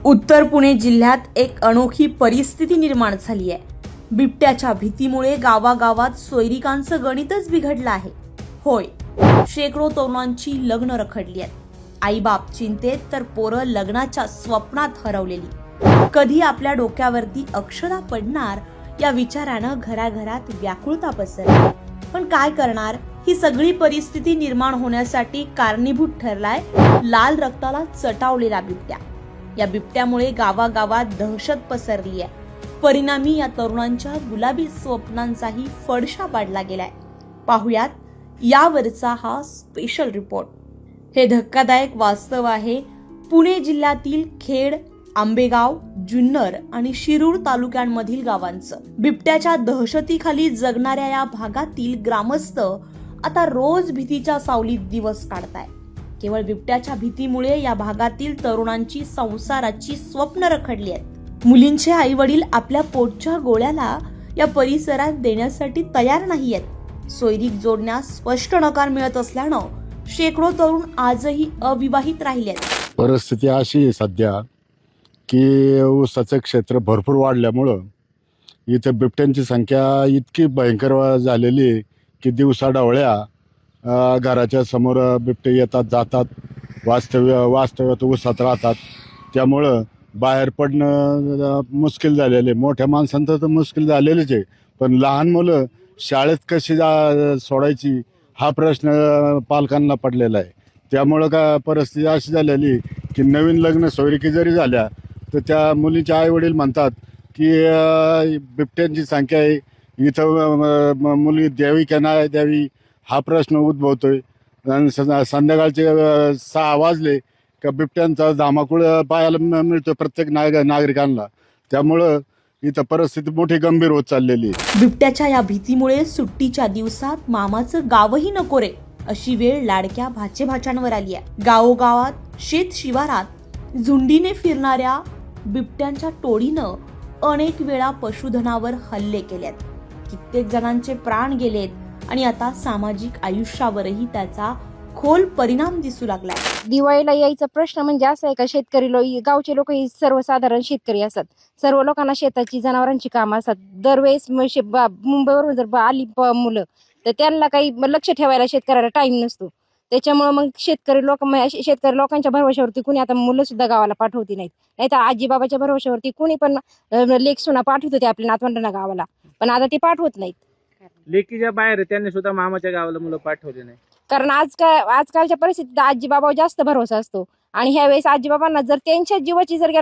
उत्तर पुणे जिल्ह्यात एक अनोखी परिस्थिती निर्माण झाली आहे। बिबट्याच्या भीतीमुळे गावागावात सोयरिकांचं गणितच बिघडलं आहे। होय, शेकडो तरुणांची लग्न रखडली आहेत। आईबाप चिंतेत तर पोरं लग्नाच्या स्वप्नात हरवलेली। कधी आपल्या डोक्यावरती अक्षता पडणार या विचारानं घराघरात व्याकुळता पसरली। पण काय करणार, ही सगळी परिस्थिती निर्माण होण्यासाठी कारणीभूत ठरलाय लाल रक्ताला चटावलेला बिबट्या। या बिबट्यामुळे गावागावात दहशत पसरली आहे। परिणामी या तरुणांच्या गुलाबी स्वप्नांचाही फडशा पाडला गेलाय। पाहुयात यावरचा हा स्पेशल रिपोर्ट। हे धक्कादायक वास्तव आहे पुणे जिल्ह्यातील खेड, आंबेगाव, जुन्नर आणि शिरूर तालुक्यांमधील गावांचं। बिबट्याच्या दहशतीखाली जगणाऱ्या या भागातील ग्रामस्थ आता रोज भीतीच्या सावलीत दिवस काढताय। केवळ बिबट्याच्या भीतीमुळे या भागातील तरुणांची संसाराची स्वप्न रखडली आहेत। मुलींचे आई वडील आपल्या पोटच्या गोळ्याला या परिसरात देण्यासाठी तयार नाही आहेत। सोयरीक जोडण्यास स्पष्ट नकार मिळत असल्यानं शेकडो तरुण आजही अविवाहित राहिले आहेत। परिस्थिती अशी आहे सध्या की ऊसाचं क्षेत्र भरपूर वाढल्यामुळं इथे बिबट्यांची संख्या इतकी भयंकर झालेली आहे की दिवसाढवळ्या घराच्या समोर बिबटे येतात जातात, वास्तव्यात ऊसात राहतात। त्यामुळं बाहेर पडणं मुश्किल झालेलं आहे। मोठ्या माणसांचं तर मुश्किल झालेलंच आहे, पण लहान मुलं शाळेत कशी सोडायची हा प्रश्न पालकांना पडलेला आहे। त्यामुळं का परिस्थिती अशी झालेली की नवीन लग्न सोयरिकी जरी झाल्या तर त्या मुलीचे आई वडील म्हणतात की बिबट्यांची संख्या आहे, इथं मुलगी द्यावी की नाही द्यावी हा प्रश्न उद्भवतोय। आणि संध्याकाळचे 6 वाजले का बिबट्यांचा धामाकुळ पाहायला मिळतो प्रत्येक नागरिकांना। त्यामुळं इथं परिस्थिती मोठी गंभीर होत चाललेली आहे। बिबट्याच्या या भीतीमुळे सुट्टीच्या दिवसात मामाचं गावही नको रे अशी वेळ लाडक्या भाचेभाच्यांवर आली आहे। गावोगावात शेत शिवारात झुंडीने फिरणाऱ्या बिबट्यांच्या टोळीनं अनेक वेळा पशुधनावर हल्ले केलेत। कित्येक जणांचे प्राण गेलेत आणि आता सामाजिक आयुष्यावरही त्याचा खोल परिणाम दिसू लागलाय। दिवाळीला यायचा प्रश्न म्हणजे असा आहे का शेतकरी गावचे लोक ही सर्वसाधारण शेतकरी असतात। सर्व लोकांना शेताची जनावरांची कामं असतात। दरवेळेस मुंबईवरून जर आली मुलं तर त्यांना काही लक्ष ठेवायला शेतकऱ्याला टाइम नसतो। त्याच्यामुळे मग शेतकरी लोकांच्या भरवशावरती कुणी आता मुलं सुद्धा गावाला पाठवती नाहीत। नाही तर आजी बाबाच्या भरवशावरती कुणी पण लेक सुना पाठवत होते आपल्या नातवंडांना गावाला, पण आता ते पाठवत नाहीत। लेकीच्या बाहेर त्यांनी सुद्धा मामाच्या गावाला मुलं पाठवले नाही, कारण आजकालच्या परिस्थितीत आजी बाबावर जास्त भरोसा असतो। आणि ह्या वेळेस आजी बाबांना जर त्यांच्या जीवाची जर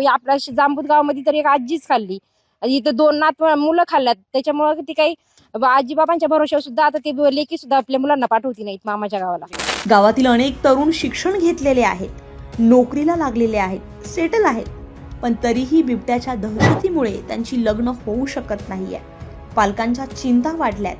आपल्या जांबूत गावामध्ये तर एक आजीच खाल्ली, इथं 2 मुलं खाल्ल्यात। त्याच्यामुळे ती काही आजी बाबांच्या भरोशावर सुद्धा आता ते लेकी सुद्धा आपल्या मुलांना पाठवती नाहीत मामाच्या गावाला। गावातील अनेक तरुण शिक्षण घेतलेले आहेत, नोकरीला लागलेले आहेत, सेटल आहेत, पण तरीही बिबट्याच्या दहशतीमुळे त्यांची लग्न होऊ शकत नाहीये। पालकांच्या चिंता वाढल्यात।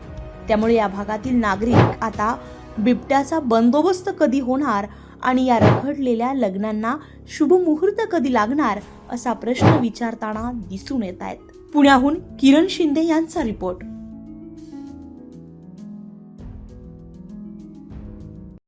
त्यामुळे या भागातील नागरिक आता बिबट्याचा बंदोबस्त कधी होणार आणि या रखडलेल्या लग्नांना शुभ मुहूर्त कधी लागणार असा प्रश्न विचारताना दिसून येत आहेत। पुण्याहून किरण शिंदे यांचा रिपोर्ट।